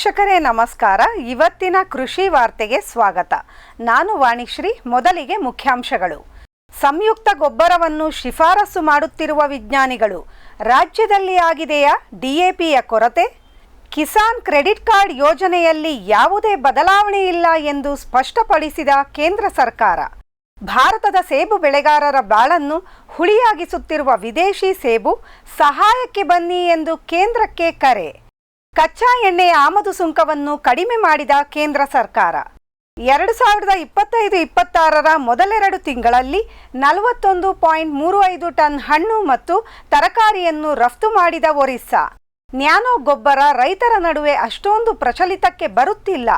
ವೀಕ್ಷಕರೇ ನಮಸ್ಕಾರ. ಇವತ್ತಿನ ಕೃಷಿ ವಾರ್ತೆಗೆ ಸ್ವಾಗತ. ನಾನು ವಾಣಿಶ್ರೀ. ಮೊದಲಿಗೆ ಮುಖ್ಯಾಂಶಗಳು. ಸಂಯುಕ್ತ ಗೊಬ್ಬರವನ್ನು ಶಿಫಾರಸು ಮಾಡುತ್ತಿರುವ ವಿಜ್ಞಾನಿಗಳು. ರಾಜ್ಯದಲ್ಲಿ ಆಗಿದೆಯಾ ಡಿಎಪಿಯ ಕೊರತೆ? ಕಿಸಾನ್ ಕ್ರೆಡಿಟ್ ಕಾರ್ಡ್ ಯೋಜನೆಯಲ್ಲಿ ಯಾವುದೇ ಬದಲಾವಣೆ ಇಲ್ಲ ಎಂದು ಸ್ಪಷ್ಟಪಡಿಸಿದ ಕೇಂದ್ರ ಸರ್ಕಾರ. ಭಾರತದ ಸೇಬು ಬೆಳೆಗಾರರ ಬಾಳನ್ನು ಹುಳಿಯಾಗಿಸುತ್ತಿರುವ ವಿದೇಶಿ ಸೇಬು ಸಹಾಯಕ್ಕೆ ಬನ್ನಿ ಎಂದು ಕೇಂದ್ರಕ್ಕೆ ಕರೆ. ಕಚ್ಚಾ ಎಣ್ಣೆಯ ಆಮದು ಸುಂಕವನ್ನು ಕಡಿಮೆ ಮಾಡಿದ ಕೇಂದ್ರ ಸರ್ಕಾರ. 2025-26ರ ಮೊದಲೆರಡು ತಿಂಗಳಲ್ಲಿ 41.35 ಟನ್ ಹಣ್ಣು ಮತ್ತು ತರಕಾರಿಯನ್ನು ರಫ್ತು ಮಾಡಿದ ಒರಿಸ್ಸಾ. ನ್ಯಾನೋ ಗೊಬ್ಬರ ರೈತರ ನಡುವೆ ಅಷ್ಟೊಂದು ಪ್ರಚಲಿತಕ್ಕೆ ಬರುತ್ತಿಲ್ಲ.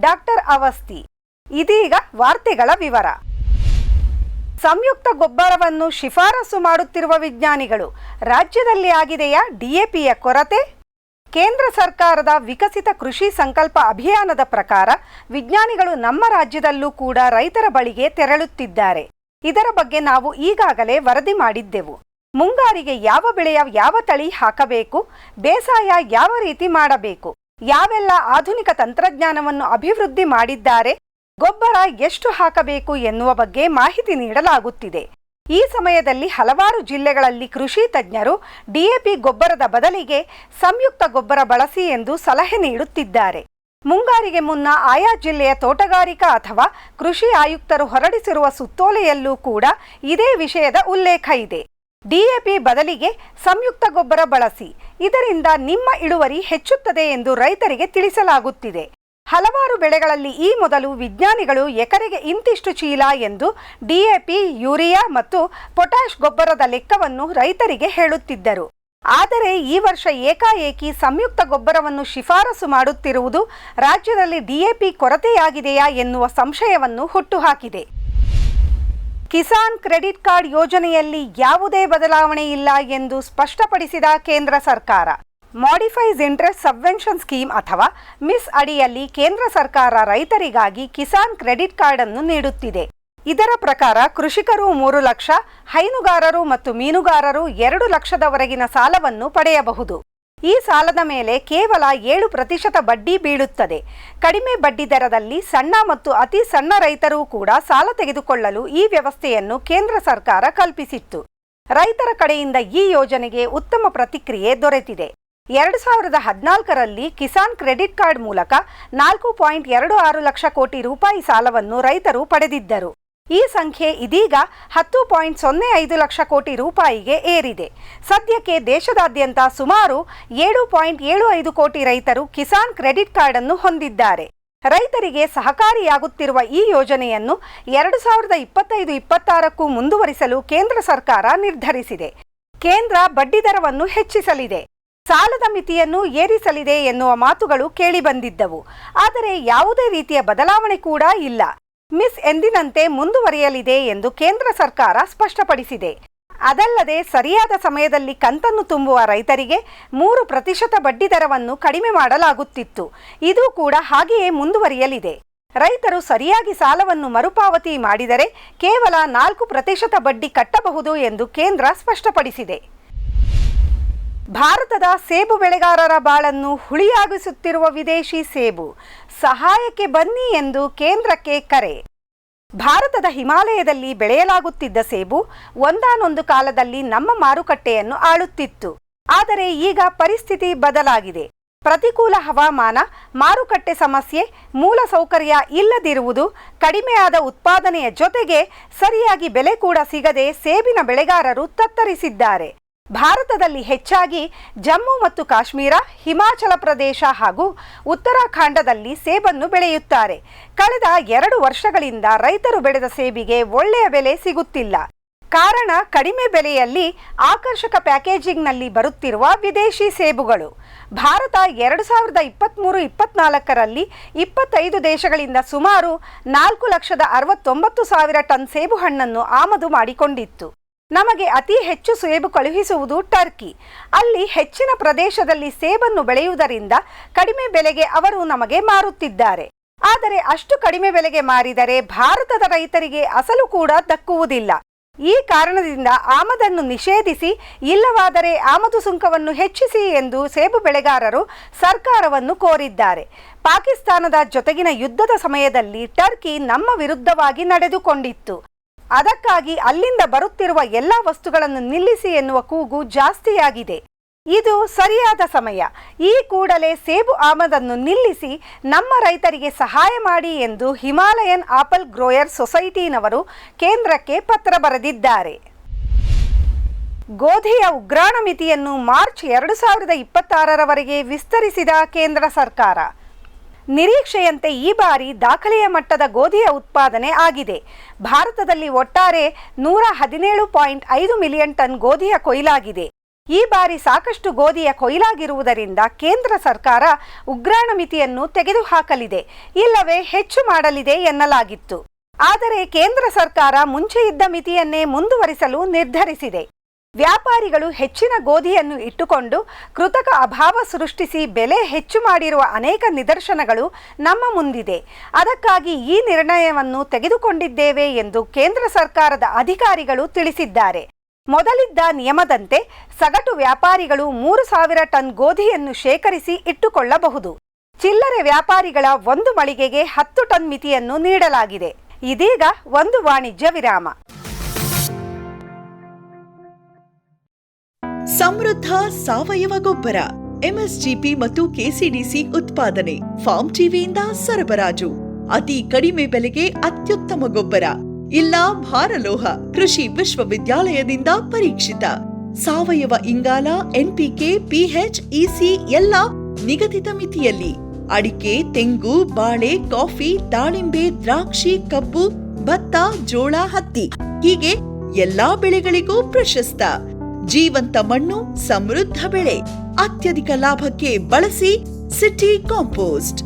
ಡಾಕ್ಟರ್ ಅವಸ್ಥಿ. ಇದೀಗ ವಾರ್ತೆಗಳ ವಿವರ. ಸಂಯುಕ್ತ ಗೊಬ್ಬರವನ್ನು ಶಿಫಾರಸು ಮಾಡುತ್ತಿರುವ ವಿಜ್ಞಾನಿಗಳು. ರಾಜ್ಯದಲ್ಲಿ ಆಗಿದೆಯಾ ಡಿಎಪಿಯ ಕೊರತೆ? ಕೇಂದ್ರ ಸರ್ಕಾರದ ವಿಕಸಿತ ಕೃಷಿ ಸಂಕಲ್ಪ ಅಭಿಯಾನದ ಪ್ರಕಾರ ವಿಜ್ಞಾನಿಗಳು ನಮ್ಮ ರಾಜ್ಯದಲ್ಲೂ ಕೂಡ ರೈತರ ಬಳಿಗೆ ತೆರಳುತ್ತಿದ್ದಾರೆ. ಇದರ ಬಗ್ಗೆ ನಾವು ಈಗಾಗಲೇ ವರದಿ ಮಾಡಿದ್ದೆವು. ಮುಂಗಾರಿಗೆ ಯಾವ ಬೆಳೆಯ ಯಾವ ತಳಿ ಹಾಕಬೇಕು, ಬೇಸಾಯ ಯಾವ ರೀತಿ ಮಾಡಬೇಕು, ಯಾವೆಲ್ಲ ಆಧುನಿಕ ತಂತ್ರಜ್ಞಾನವನ್ನು ಅಭಿವೃದ್ಧಿ ಮಾಡಿದ್ದಾರೆ, ಗೊಬ್ಬರ ಎಷ್ಟು ಹಾಕಬೇಕು ಎನ್ನುವ ಬಗ್ಗೆ ಮಾಹಿತಿ ನೀಡಲಾಗುತ್ತಿದೆ. ಈ ಸಮಯದಲ್ಲಿ ಹಲವಾರು ಜಿಲ್ಲೆಗಳಲ್ಲಿ ಕೃಷಿ ತಜ್ಞರು ಡಿಎಪಿ ಗೊಬ್ಬರದ ಬದಲಿಗೆ ಸಂಯುಕ್ತ ಗೊಬ್ಬರ ಬಳಸಿ ಎಂದು ಸಲಹೆ ನೀಡುತ್ತಿದ್ದಾರೆ. ಮುಂಗಾರಿಗೆ ಮುನ್ನ ಆಯಾ ಜಿಲ್ಲೆಯ ತೋಟಗಾರಿಕಾ ಅಥವಾ ಕೃಷಿ ಆಯುಕ್ತರು ಹೊರಡಿಸಿರುವ ಸುತ್ತೋಲೆಯಲ್ಲೂ ಕೂಡ ಇದೇ ವಿಷಯದ ಉಲ್ಲೇಖ ಇದೆ. ಡಿಎಪಿ ಬದಲಿಗೆ ಸಂಯುಕ್ತ ಗೊಬ್ಬರ ಬಳಸಿ, ಇದರಿಂದ ನಿಮ್ಮ ಇಳುವರಿ ಹೆಚ್ಚುತ್ತದೆ ಎಂದು ರೈತರಿಗೆ ತಿಳಿಸಲಾಗುತ್ತಿದೆ. ಹಲವಾರು ಬೆಳೆಗಳಲ್ಲಿ ಈ ಮೊದಲು ವಿಜ್ಞಾನಿಗಳು ಎಕರೆಗೆ ಇಂತಿಷ್ಟು ಚೀಲ ಎಂದು ಡಿಎಪಿ, ಯೂರಿಯಾ ಮತ್ತು ಪೊಟ್ಯಾಷ್ ಗೊಬ್ಬರದ ಲೆಕ್ಕವನ್ನು ರೈತರಿಗೆ ಹೇಳುತ್ತಿದ್ದರು. ಆದರೆ ಈ ವರ್ಷ ಏಕಾಏಕಿ ಸಂಯುಕ್ತ ಗೊಬ್ಬರವನ್ನು ಶಿಫಾರಸು ಮಾಡುತ್ತಿರುವುದು ರಾಜ್ಯದಲ್ಲಿ ಡಿಎಪಿ ಕೊರತೆಯಾಗಿದೆಯಾ ಎನ್ನುವ ಸಂಶಯವನ್ನು ಹುಟ್ಟುಹಾಕಿದೆ. ಕಿಸಾನ್ ಕ್ರೆಡಿಟ್ ಕಾರ್ಡ್ ಯೋಜನೆಯಲ್ಲಿ ಯಾವುದೇ ಬದಲಾವಣೆ ಇಲ್ಲ ಎಂದು ಸ್ಪಷ್ಟಪಡಿಸಿದ ಕೇಂದ್ರ ಸರ್ಕಾರ. ಮಾಡಿಫೈಸ್ ಇಂಟ್ರೆಸ್ಟ್ ಸಬ್ವೆನ್ಷನ್ ಸ್ಕೀಮ್ ಅಥವಾ ಮಿಸ್ ಅಡಿಯಲ್ಲಿ ಕೇಂದ್ರ ಸರ್ಕಾರ ರೈತರಿಗಾಗಿ ಕಿಸಾನ್ ಕ್ರೆಡಿಟ್ ಕಾರ್ಡ್ ಅನ್ನು ನೀಡುತ್ತಿದೆ. ಇದರ ಪ್ರಕಾರ ಕೃಷಿಕರು 3 ಲಕ್ಷ, ಹೈನುಗಾರರು ಮತ್ತು ಮೀನುಗಾರರು 2 ಲಕ್ಷದವರೆಗಿನ ಸಾಲವನ್ನು ಪಡೆಯಬಹುದು. ಈ ಸಾಲದ ಮೇಲೆ ಕೇವಲ 7% ಬಡ್ಡಿ ಬೀಳುತ್ತದೆ. ಕಡಿಮೆ ಬಡ್ಡಿ ದರದಲ್ಲಿ ಸಣ್ಣ ಮತ್ತು ಅತಿ ಸಣ್ಣ ರೈತರು ಕೂಡ ಸಾಲ ತೆಗೆದುಕೊಳ್ಳಲು ಈ ವ್ಯವಸ್ಥೆಯನ್ನು ಕೇಂದ್ರ ಸರ್ಕಾರ ಕಲ್ಪಿಸಿತ್ತು. ರೈತರ ಕಡೆಯಿಂದ ಈ ಯೋಜನೆಗೆ ಉತ್ತಮ ಪ್ರತಿಕ್ರಿಯೆ ದೊರೆತಿದೆ. 2014ರಲ್ಲಿ ಕಿಸಾನ್ ಕ್ರೆಡಿಟ್ ಕಾರ್ಡ್ ಮೂಲಕ 4.26 ಲಕ್ಷ ಕೋಟಿ ರೂಪಾಯಿ ಸಾಲವನ್ನು ರೈತರು ಪಡೆದಿದ್ದರು. ಈ ಸಂಖ್ಯೆ ಇದೀಗ 10.05 ಲಕ್ಷ ಕೋಟಿ ರೂಪಾಯಿಗೆ ಏರಿದೆ. ಸದ್ಯಕ್ಕೆ ದೇಶದಾದ್ಯಂತ ಸುಮಾರು 7.75 ಕೋಟಿ ರೈತರು ಕಿಸಾನ್ ಕ್ರೆಡಿಟ್ ಕಾರ್ಡ್ ಅನ್ನು ಹೊಂದಿದ್ದಾರೆ. ರೈತರಿಗೆ ಸಹಕಾರಿಯಾಗುತ್ತಿರುವ ಈ ಯೋಜನೆಯನ್ನು 2025-26ಕ್ಕೂ ಮುಂದುವರಿಸಲು ಕೇಂದ್ರ ಸರ್ಕಾರ ನಿರ್ಧರಿಸಿದೆ. ಕೇಂದ್ರ ಬಡ್ಡಿ ದರವನ್ನು ಹೆಚ್ಚಿಸಲಿದೆ, ಸಾಲದ ಮಿತಿಯನ್ನು ಏರಿಸಲಿದೆ ಎನ್ನುವ ಮಾತುಗಳು ಕೇಳಿಬಂದಿದ್ದವು. ಆದರೆ ಯಾವುದೇ ರೀತಿಯ ಬದಲಾವಣೆ ಕೂಡ ಇಲ್ಲ. ಮಿಸ್ ಎಂದಿನಂತೆ ಮುಂದುವರಿಯಲಿದೆ ಎಂದು ಕೇಂದ್ರ ಸರ್ಕಾರ ಸ್ಪಷ್ಟಪಡಿಸಿದೆ. ಅದಲ್ಲದೆ ಸರಿಯಾದ ಸಮಯದಲ್ಲಿ ಕಂತನ್ನು ತುಂಬುವ ರೈತರಿಗೆ 3% ಬಡ್ಡಿ ದರವನ್ನು ಕಡಿಮೆ ಮಾಡಲಾಗುತ್ತಿತ್ತು. ಇದು ಕೂಡ ಹಾಗೆಯೇ ಮುಂದುವರಿಯಲಿದೆ. ರೈತರು ಸರಿಯಾಗಿ ಸಾಲವನ್ನು ಮರುಪಾವತಿ ಮಾಡಿದರೆ ಕೇವಲ 4% ಬಡ್ಡಿ ಕಟ್ಟಬಹುದು ಎಂದು ಕೇಂದ್ರ ಸ್ಪಷ್ಟಪಡಿಸಿದೆ. ಭಾರತದ ಸೇಬು ಬೆಳೆಗಾರರ ಬಾಳನ್ನು ಹುಳಿಯಾಗಿಸುತ್ತಿರುವ ವಿದೇಶಿ ಸೇಬು ಸಹಾಯಕ್ಕೆ ಬನ್ನಿ ಎಂದು ಕೇಂದ್ರಕ್ಕೆ ಕರೆ. ಭಾರತದ ಹಿಮಾಲಯದಲ್ಲಿ ಬೆಳೆಯಲಾಗುತ್ತಿದ್ದ ಸೇಬು ಒಂದಾನೊಂದು ಕಾಲದಲ್ಲಿ ನಮ್ಮ ಮಾರುಕಟ್ಟೆಯನ್ನು ಆಳುತ್ತಿತ್ತು. ಆದರೆ ಈಗ ಪರಿಸ್ಥಿತಿ ಬದಲಾಗಿದೆ. ಪ್ರತಿಕೂಲ ಹವಾಮಾನ, ಮಾರುಕಟ್ಟೆ ಸಮಸ್ಯೆ, ಮೂಲ ಸೌಕರ್ಯ ಇಲ್ಲದಿರುವುದು, ಕಡಿಮೆಯಾದ ಉತ್ಪಾದನೆಯ ಜೊತೆಗೆ ಸರಿಯಾಗಿ ಬೆಲೆ ಕೂಡ ಸಿಗದೆ ಸೇಬಿನ ಬೆಳೆಗಾರರು ತತ್ತರಿಸಿದ್ದಾರೆ. ಭಾರತದಲ್ಲಿ ಹೆಚ್ಚಾಗಿ ಜಮ್ಮು ಮತ್ತು ಕಾಶ್ಮೀರ, ಹಿಮಾಚಲ ಪ್ರದೇಶ ಹಾಗೂ ಉತ್ತರಾಖಂಡದಲ್ಲಿ ಸೇಬನ್ನು ಬೆಳೆಯುತ್ತಾರೆ. ಕಳೆದ 2 ವರ್ಷಗಳಿಂದ ರೈತರು ಬೆಳೆದ ಸೇಬಿಗೆ ಒಳ್ಳೆಯ ಬೆಲೆ ಸಿಗುತ್ತಿಲ್ಲ. ಕಾರಣ ಕಡಿಮೆ ಬೆಲೆಯಲ್ಲಿ ಆಕರ್ಷಕ ಪ್ಯಾಕೇಜಿಂಗ್ನಲ್ಲಿ ಬರುತ್ತಿರುವ ವಿದೇಶಿ ಸೇಬುಗಳು. ಭಾರತ 2023-24ರಲ್ಲಿ 25 ದೇಶಗಳಿಂದ ಸುಮಾರು 4,69,000 ಟನ್ ಸೇಬು ಹಣ್ಣನ್ನು ಆಮದು ಮಾಡಿಕೊಂಡಿತ್ತು. ನಮಗೆ ಅತಿ ಹೆಚ್ಚು ಸೇಬು ಕಳುಹಿಸುವುದು ಟರ್ಕಿ. ಅಲ್ಲಿ ಹೆಚ್ಚಿನ ಪ್ರದೇಶದಲ್ಲಿ ಸೇಬನ್ನು ಬೆಳೆಯುವುದರಿಂದ ಕಡಿಮೆ ಬೆಲೆಗೆ ಅವರು ನಮಗೆ ಮಾರುತ್ತಿದ್ದಾರೆ. ಆದರೆ ಅಷ್ಟು ಕಡಿಮೆ ಬೆಲೆಗೆ ಮಾರಿದರೆ ಭಾರತದ ರೈತರಿಗೆ ಅಸಲು ಕೂಡ ದಕ್ಕುವುದಿಲ್ಲ. ಈ ಕಾರಣದಿಂದ ಆಮದನ್ನು ನಿಷೇಧಿಸಿ ಇಲ್ಲವಾದರೆ ಆಮದು ಸುಂಕವನ್ನು ಹೆಚ್ಚಿಸಿ ಎಂದು ಸೇಬು ಬೆಳೆಗಾರರು ಸರ್ಕಾರವನ್ನು ಕೋರಿದ್ದಾರೆ. ಪಾಕಿಸ್ತಾನದ ಜೊತೆಗಿನ ಯುದ್ಧದ ಸಮಯದಲ್ಲಿ ಟರ್ಕಿ ನಮ್ಮ ವಿರುದ್ಧವಾಗಿ ನಡೆದುಕೊಂಡಿತ್ತು. ಅದಕ್ಕಾಗಿ ಅಲ್ಲಿಂದ ಬರುತ್ತಿರುವ ಎಲ್ಲ ವಸ್ತುಗಳನ್ನು ನಿಲ್ಲಿಸಿ ಎನ್ನುವ ಕೂಗು ಜಾಸ್ತಿಯಾಗಿದೆ. ಇದು ಸರಿಯಾದ ಸಮಯ. ಈ ಕೂಡಲೇ ಸೇಬು ಆಮದನ್ನು ನಿಲ್ಲಿಸಿ ನಮ್ಮ ರೈತರಿಗೆ ಸಹಾಯ ಮಾಡಿ ಎಂದು ಹಿಮಾಲಯನ್ ಆಪಲ್ ಗ್ರೋಯರ್ ಸೊಸೈಟಿನವರು ಕೇಂದ್ರಕ್ಕೆ ಪತ್ರ ಬರೆದಿದ್ದಾರೆ. ಗೋಧಿಯ ಉಗ್ರಾಣ ಮಿತಿಯನ್ನು ಮಾರ್ಚ್ 2026ರವರೆಗೆ ವಿಸ್ತರಿಸಿದ ಕೇಂದ್ರ ಸರ್ಕಾರ. ನಿರೀಕ್ಷೆಯಂತೆ ಈ ಬಾರಿ ದಾಖಲೆಯ ಮಟ್ಟದ ಗೋಧಿಯ ಉತ್ಪಾದನೆ ಆಗಿದೆ. ಭಾರತದಲ್ಲಿ ಒಟ್ಟಾರೆ 117.5 ಮಿಲಿಯನ್ ಟನ್ ಗೋಧಿಯ ಕೊಯ್ಲಾಗಿದೆ. ಈ ಬಾರಿ ಸಾಕಷ್ಟು ಗೋಧಿಯ ಕೊಯ್ಲಾಗಿರುವುದರಿಂದ ಕೇಂದ್ರ ಸರ್ಕಾರ ಉಗ್ರಾಣ ಮಿತಿಯನ್ನು ತೆಗೆದುಹಾಕಲಿದೆ, ಇಲ್ಲವೇ ಹೆಚ್ಚು ಮಾಡಲಿದೆ ಎನ್ನಲಾಗಿತ್ತು. ಆದರೆ ಕೇಂದ್ರ ಸರ್ಕಾರ ಮುಂಚೆ ಇದ್ದ ಮಿತಿಯನ್ನೇ ಮುಂದುವರಿಸಲು ನಿರ್ಧರಿಸಿದೆ. ವ್ಯಾಪಾರಿಗಳು ಹೆಚ್ಚಿನ ಗೋಧಿಯನ್ನು ಇಟ್ಟುಕೊಂಡು ಕೃತಕ ಅಭಾವ ಸೃಷ್ಟಿಸಿ ಬೆಲೆ ಹೆಚ್ಚು ಮಾಡಿರುವ ಅನೇಕ ನಿದರ್ಶನಗಳು ನಮ್ಮ ಮುಂದಿದೆ. ಅದಕ್ಕಾಗಿ ಈ ನಿರ್ಣಯವನ್ನು ತೆಗೆದುಕೊಂಡಿದ್ದೇವೆ ಎಂದು ಕೇಂದ್ರ ಸರ್ಕಾರದ ಅಧಿಕಾರಿಗಳು ತಿಳಿಸಿದ್ದಾರೆ. ಮೊದಲಿದ್ದ ನಿಯಮದಂತೆ ಸಗಟು ವ್ಯಾಪಾರಿಗಳು 3,000 ಟನ್ ಗೋಧಿಯನ್ನು ಶೇಖರಿಸಿ ಇಟ್ಟುಕೊಳ್ಳಬಹುದು. ಚಿಲ್ಲರೆ ವ್ಯಾಪಾರಿಗಳ ಒಂದು ಮಳಿಗೆಗೆ 10 ಟನ್ ಮಿತಿಯನ್ನು ನೀಡಲಾಗಿದೆ. ಇದೀಗ ಒಂದು ವಾಣಿಜ್ಯ ವಿರಾಮ. ಸಮೃದ್ಧ ಸಾವಯವ ಗೊಬ್ಬರ, ಎಂಎಸ್ಜಿಪಿ ಮತ್ತು ಕೆಸಿಡಿಸಿ ಉತ್ಪಾದನೆ, ಫಾರ್ಮ್ ಟಿವಿಯಿಂದ ಸರಬರಾಜು. ಅತಿ ಕಡಿಮೆ ಬೆಲೆಗೆ ಅತ್ಯುತ್ತಮ ಗೊಬ್ಬರ. ಇಲ್ಲ ಭಾರಲೋಹ, ಕೃಷಿ ವಿಶ್ವವಿದ್ಯಾಲಯದಿಂದ ಪರೀಕ್ಷಿತ ಸಾವಯವ ಇಂಗಾಲ, ಎನ್ಪಿಕೆ, ಪಿಎಚ್, ಇಸಿ ಎಲ್ಲ ನಿಗದಿತ ಮಿತಿಯಲ್ಲಿ. ಅಡಿಕೆ, ತೆಂಗು, ಬಾಳೆ, ಕಾಫಿ, ದಾಳಿಂಬೆ, ದ್ರಾಕ್ಷಿ, ಕಬ್ಬು, ಭತ್ತ, ಜೋಳ, ಹತ್ತಿ ಹೀಗೆ ಎಲ್ಲಾ ಬೆಳೆಗಳಿಗೂ ಪ್ರಶಸ್ತ. ಜೀವಂತ ಮಣ್ಣು, ಸಮೃದ್ಧ ಬೆಳೆ. ಅತ್ಯಧಿಕ ಲಾಭಕ್ಕೆ ಬಳಸಿ ಸಿಟಿ ಕಾಂಪೋಸ್ಟ್.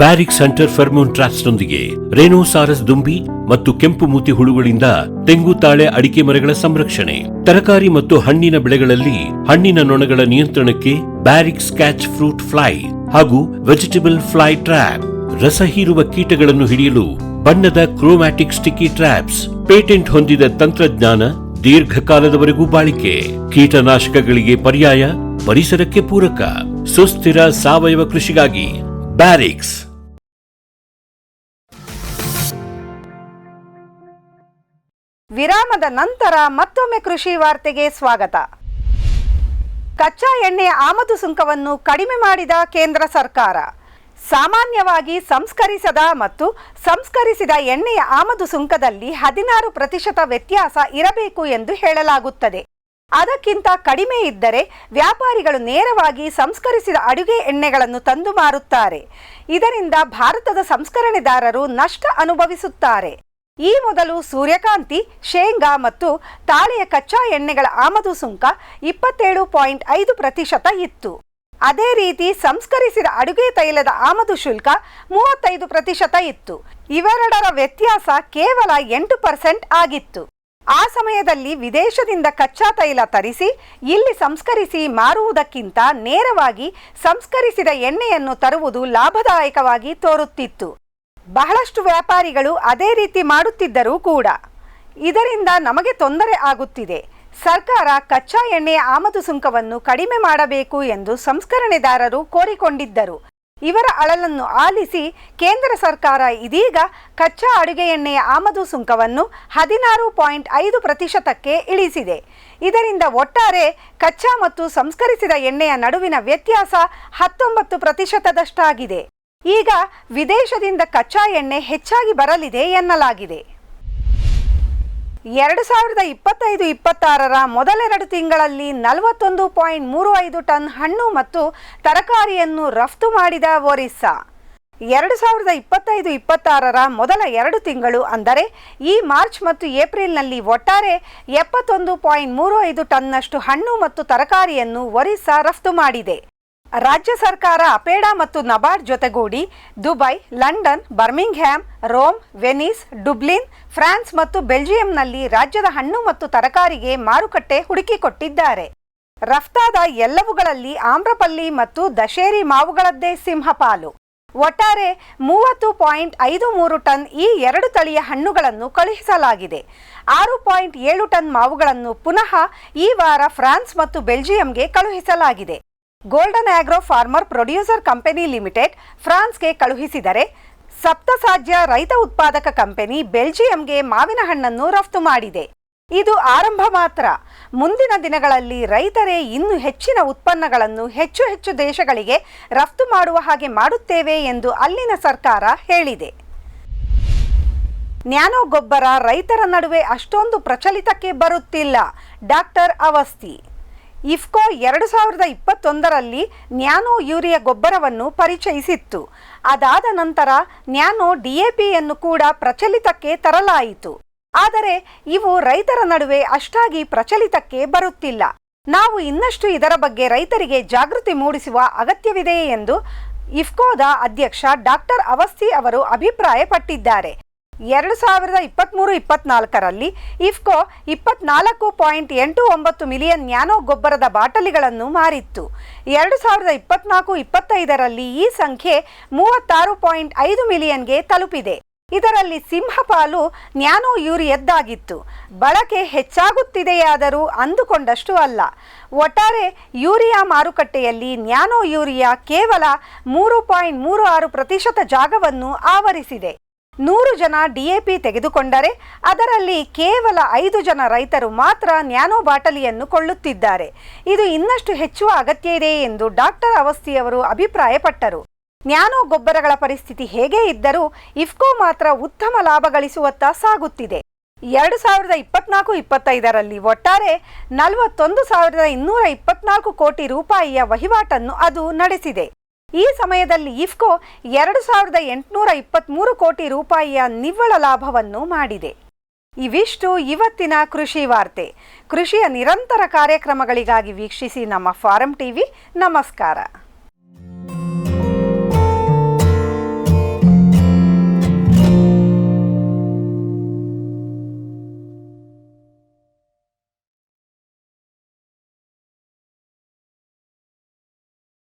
ಬ್ಯಾರಿಕ್ ಸೆಂಟರ್ ಫೆರ್ಮೋನ್ ಟ್ರಾಪ್ಸ್ನೊಂದಿಗೆ ರೇನೋಸಾರಸ್ ದುಂಬಿ ಮತ್ತು ಕೆಂಪು ಮೂತಿ ಹುಳುಗಳಿಂದ ತೆಂಗು, ತಾಳೆ, ಅಡಿಕೆ ಮರಗಳ ಸಂರಕ್ಷಣೆ. ತರಕಾರಿ ಮತ್ತು ಹಣ್ಣಿನ ಬೆಳೆಗಳಲ್ಲಿ ಹಣ್ಣಿನ ನೊಣಗಳ ನಿಯಂತ್ರಣಕ್ಕೆ ಬ್ಯಾರಿಕ್ ಸ್ಕ್ಯಾಚ್ ಫ್ರೂಟ್ ಫ್ಲೈ ಹಾಗೂ ವೆಜಿಟೇಬಲ್ ಫ್ಲೈ ಟ್ರ್ಯಾಪ್. ರಸ ಹೀರುವ ಕೀಟಗಳನ್ನು ಹಿಡಿಯಲು ಬಣ್ಣದ ಕ್ರೋಮ್ಯಾಟಿಕ್ ಸ್ಟಿಕ್ಕಿ ಟ್ರ್ಯಾಪ್ಸ್. ಪೇಟೆಂಟ್ ಹೊಂದಿದ ತಂತ್ರಜ್ಞಾನ, ದೀರ್ಘಕಾಲದವರೆಗೂ ಬಾಳಿಕೆ. ಕೀಟನಾಶಕಗಳಿಗೆ ಪರ್ಯಾಯ, ಪರಿಸರಕ್ಕೆ ಪೂರಕ. ಸುಸ್ಥಿರ ಸಾವಯವ ಕೃಷಿಗಾಗಿ ಬ್ಯಾರಿಕ್ಸ್. ವಿರಾಮದ ನಂತರ ಮತ್ತೊಮ್ಮೆ ಕೃಷಿ ವಾರ್ತೆಗೆ ಸ್ವಾಗತ. ಕಚ್ಚಾ ಎಣ್ಣೆಯ ಆಮದು ಸುಂಕವನ್ನು ಕಡಿಮೆ ಮಾಡಿದ ಕೇಂದ್ರ ಸರ್ಕಾರ. ಸಾಮಾನ್ಯವಾಗಿ ಸಂಸ್ಕರಿಸದ ಮತ್ತು ಸಂಸ್ಕರಿಸಿದ ಎಣ್ಣೆಯ ಆಮದು ಸುಂಕದಲ್ಲಿ 16% ವ್ಯತ್ಯಾಸ ಇರಬೇಕು ಎಂದು ಹೇಳಲಾಗುತ್ತದೆ. ಅದಕ್ಕಿಂತ ಕಡಿಮೆ ಇದ್ದರೆ ವ್ಯಾಪಾರಿಗಳು ನೇರವಾಗಿ ಸಂಸ್ಕರಿಸಿದ ಅಡುಗೆ ಎಣ್ಣೆಗಳನ್ನು ತಂದು ಮಾರುತ್ತಾರೆ. ಇದರಿಂದ ಭಾರತದ ಸಂಸ್ಕರಣೆದಾರರು ನಷ್ಟ ಅನುಭವಿಸುತ್ತಾರೆ. ಈ ಮೊದಲು ಸೂರ್ಯಕಾಂತಿ, ಶೇಂಗಾ ಮತ್ತು ತಾಳೆಯ ಕಚ್ಚಾ ಎಣ್ಣೆಗಳ ಆಮದು ಸುಂಕ 27.5% ಇತ್ತು. ಅದೇ ರೀತಿ ಸಂಸ್ಕರಿಸಿದ ಅಡುಗೆ ತೈಲದ ಆಮದು ಶುಲ್ಕ 35% ಇತ್ತು. ಇವೆರಡರ ವ್ಯತ್ಯಾಸ ಕೇವಲ 8% ಆಗಿತ್ತು. ಆ ಸಮಯದಲ್ಲಿ ವಿದೇಶದಿಂದ ಕಚ್ಚಾ ತೈಲ ತರಿಸಿ ಇಲ್ಲಿ ಸಂಸ್ಕರಿಸಿ ಮಾರುವುದಕ್ಕಿಂತ ನೇರವಾಗಿ ಸಂಸ್ಕರಿಸಿದ ಎಣ್ಣೆಯನ್ನು ತರುವುದು ಲಾಭದಾಯಕವಾಗಿ ತೋರುತ್ತಿತ್ತು. ಬಹಳಷ್ಟು ವ್ಯಾಪಾರಿಗಳು ಅದೇ ರೀತಿ ಮಾಡುತ್ತಿದ್ದರೂ ಕೂಡ ಇದರಿಂದ ನಮಗೆ ತೊಂದರೆ ಆಗುತ್ತಿದೆ. ಸರ್ಕಾರ ಕಚ್ಚಾ ಎಣ್ಣೆಯ ಆಮದು ಸುಂಕವನ್ನು ಕಡಿಮೆ ಮಾಡಬೇಕು ಎಂದು ಸಂಸ್ಕರಣೆದಾರರು ಕೋರಿಕೊಂಡಿದ್ದರು. ಇವರ ಅಳಲನ್ನು ಆಲಿಸಿ ಕೇಂದ್ರ ಸರ್ಕಾರ ಇದೀಗ ಕಚ್ಚಾ ಅಡುಗೆ ಎಣ್ಣೆಯ ಆಮದು ಸುಂಕವನ್ನು 16.5%ಕ್ಕೆ ಇಳಿಸಿದೆ. ಇದರಿಂದ ಒಟ್ಟಾರೆ ಕಚ್ಚಾ ಮತ್ತು ಸಂಸ್ಕರಿಸಿದ ಎಣ್ಣೆಯ ನಡುವಿನ ವ್ಯತ್ಯಾಸ 19%ದಷ್ಟಾಗಿದೆ. ಈಗ ವಿದೇಶದಿಂದ ಕಚ್ಚಾ ಎಣ್ಣೆ ಹೆಚ್ಚಾಗಿ ಬರಲಿದೆ ಎನ್ನಲಾಗಿದೆ. 2025-26ರ ಮೊದಲೆರಡು ತಿಂಗಳಲ್ಲಿ 41.35 ಟನ್ ಹಣ್ಣು ಮತ್ತು ತರಕಾರಿಯನ್ನು ರಫ್ತು ಮಾಡಿದ ಒರಿಸ್ಸಾ. 2025-26ರ ಮೊದಲ 2 ತಿಂಗಳು ಅಂದರೆ ಈ ಮಾರ್ಚ್ ಮತ್ತು ಏಪ್ರಿಲ್ನಲ್ಲಿ ಒಟ್ಟಾರೆ 71.35 ಟನ್ನಷ್ಟು ಹಣ್ಣು ಮತ್ತು ತರಕಾರಿಯನ್ನು ಒರಿಸ್ಸಾ ರಫ್ತು ಮಾಡಿದೆ. ರಾಜ್ಯ ಸರ್ಕಾರ ಅಪೇಡಾ ಮತ್ತು ನಬಾರ್ಡ್ ಜೊತೆಗೂಡಿ Dubai, London, Birmingham, Rome, Venice, Dublin, France ಮತ್ತು ಬೆಲ್ಜಿಯಂನಲ್ಲಿ ರಾಜ್ಯದ ಹಣ್ಣು ಮತ್ತು ತರಕಾರಿಗೆ ಮಾರುಕಟ್ಟೆ ಹುಡುಕಿಕೊಟ್ಟಿದ್ದಾರೆ. ರಫ್ತಾದ ಎಲ್ಲವುಗಳಲ್ಲಿ ಆಮ್ರಪಲ್ಲಿ ಮತ್ತು ದಶೇರಿ ಮಾವುಗಳದ್ದೇ ಸಿಂಹಪಾಲು. ಒಟ್ಟಾರೆ 30.53 ಟನ್ ಈ 2 ತಳಿಯ ಹಣ್ಣುಗಳನ್ನು ಕಳುಹಿಸಲಾಗಿದೆ. 6.7 ಟನ್ ಮಾವುಗಳನ್ನು ಪುನಃ ಈ ವಾರ ಫ್ರಾನ್ಸ್ ಮತ್ತು ಬೆಲ್ಜಿಯಂಗೆ ಕಳುಹಿಸಲಾಗಿದೆ. Golden agro farmer producer company limited ಫ್ರಾನ್ಸ್ಗೆ ಕಳುಹಿಸಿದರೆ, ಸಪ್ತಸಾಜ್ಯ ರೈತ ಉತ್ಪಾದಕ ಕಂಪನಿ ಬೆಲ್ಜಿಯಂಗೆ ಮಾವಿನ ಹಣ್ಣನ್ನು ರಫ್ತು ಮಾಡಿದೆ. ಇದು ಆರಂಭ ಮಾತ್ರ. ಮುಂದಿನ ದಿನಗಳಲ್ಲಿ ರೈತರೇ ಇನ್ನೂ ಹೆಚ್ಚಿನ ಉತ್ಪನ್ನಗಳನ್ನು ಹೆಚ್ಚು ದೇಶಗಳಿಗೆ ರಫ್ತು ಮಾಡುವ ಹಾಗೆ ಮಾಡುತ್ತೇವೆ ಎಂದು ಅಲ್ಲಿನ ಸರ್ಕಾರ ಹೇಳಿದೆ. ನ್ಯಾನೋ ಗೊಬ್ಬರ ರೈತರ ನಡುವೆ ಅಷ್ಟೊಂದು ಪ್ರಚಲಿತಕ್ಕೆ ಬರುತ್ತಿಲ್ಲ. ಡಾಕ್ಟರ್ ಅವಸ್ಥಿ. ಇಫ್ಕೋ 2021ರಲ್ಲಿ ನ್ಯಾನೋ ಯೂರಿಯಾ ಗೊಬ್ಬರವನ್ನು ಪರಿಚಯಿಸಿತ್ತು. ಅದಾದ ನಂತರ ನ್ಯಾನೋ DAPಯನ್ನು ಕೂಡ ಪ್ರಚಲಿತಕ್ಕೆ ತರಲಾಯಿತು. ಆದರೆ ಇವು ರೈತರ ನಡುವೆ ಅಷ್ಟಾಗಿ ಪ್ರಚಲಿತಕ್ಕೆ ಬರುತ್ತಿಲ್ಲ. ನಾವು ಇನ್ನಷ್ಟು ಇದರ ಬಗ್ಗೆ ರೈತರಿಗೆ ಜಾಗೃತಿ ಮೂಡಿಸುವ ಅಗತ್ಯವಿದೆ ಎಂದು ಇಫ್ಕೋದ ಅಧ್ಯಕ್ಷ ಡಾಕ್ಟರ್ ಅವಸ್ಥಿ ಅವರು ಅಭಿಪ್ರಾಯಪಟ್ಟಿದ್ದಾರೆ. 2023-24ರಲ್ಲಿ ಇಫ್ಕೋ 24.89 ಮಿಲಿಯನ್ ನ್ಯಾನೋ ಗೊಬ್ಬರದ ಬಾಟಲಿಗಳನ್ನು ಮಾರಿತ್ತು. 2024-25ರಲ್ಲಿ ಈ ಸಂಖ್ಯೆ 36.5 ಮಿಲಿಯನ್ಗೆ ತಲುಪಿದೆ. ಇದರಲ್ಲಿ ಸಿಂಹಪಾಲು ನ್ಯಾನೋ ಯೂರಿಯದ್ದಾಗಿತ್ತು. ಬಳಕೆ ಹೆಚ್ಚಾಗುತ್ತಿದೆಯಾದರೂ ಅಂದುಕೊಂಡಷ್ಟು ಅಲ್ಲ. ಒಟ್ಟಾರೆ ಯೂರಿಯಾ ಮಾರುಕಟ್ಟೆಯಲ್ಲಿ ನ್ಯಾನೋ ಯೂರಿಯಾ ಕೇವಲ 3.36% ಜಾಗವನ್ನು ಆವರಿಸಿದೆ. 100 ಜನ DAP ತೆಗೆದುಕೊಂಡರೆ ಅದರಲ್ಲಿ ಕೇವಲ 5 ಜನ ರೈತರು ಮಾತ್ರ ನ್ಯಾನೋ ಬಾಟಲಿಯನ್ನು ಕೊಳ್ಳುತ್ತಿದ್ದಾರೆ. ಇದು ಇನ್ನಷ್ಟು ಹೆಚ್ಚುವ ಅಗತ್ಯ ಇದೆ ಎಂದು ಡಾಕ್ಟರ್ ಅವಸ್ಥಿ ಅವರು ಅಭಿಪ್ರಾಯಪಟ್ಟರು. ನ್ಯಾನೋ ಗೊಬ್ಬರಗಳ ಪರಿಸ್ಥಿತಿ ಹೇಗೆ ಇದ್ದರೂ ಇಫ್ಕೋ ಮಾತ್ರ ಉತ್ತಮ ಲಾಭ ಗಳಿಸುವತ್ತ ಸಾಗುತ್ತಿದೆ. 2024-25ರಲ್ಲಿ ಒಟ್ಟಾರೆ 41,224 ಕೋಟಿ ರೂಪಾಯಿಯ ವಹಿವಾಟನ್ನು ಅದು ನಡೆಸಿದೆ. ಈ ಸಮಯದಲ್ಲಿ ಇಫ್ಕೋ 2,823 ಕೋಟಿ ರೂಪಾಯಿಯ ನಿವ್ವಳ ಲಾಭವನ್ನು ಮಾಡಿದೆ. ಇವಿಷ್ಟು ಇವತ್ತಿನ ಕೃಷಿ ವಾರ್ತೆ. ಕೃಷಿಯ ನಿರಂತರ ಕಾರ್ಯಕ್ರಮಗಳಿಗಾಗಿ ವೀಕ್ಷಿಸಿ ನಮ್ಮ ಫಾರಂ ಟಿವಿ. ನಮಸ್ಕಾರ.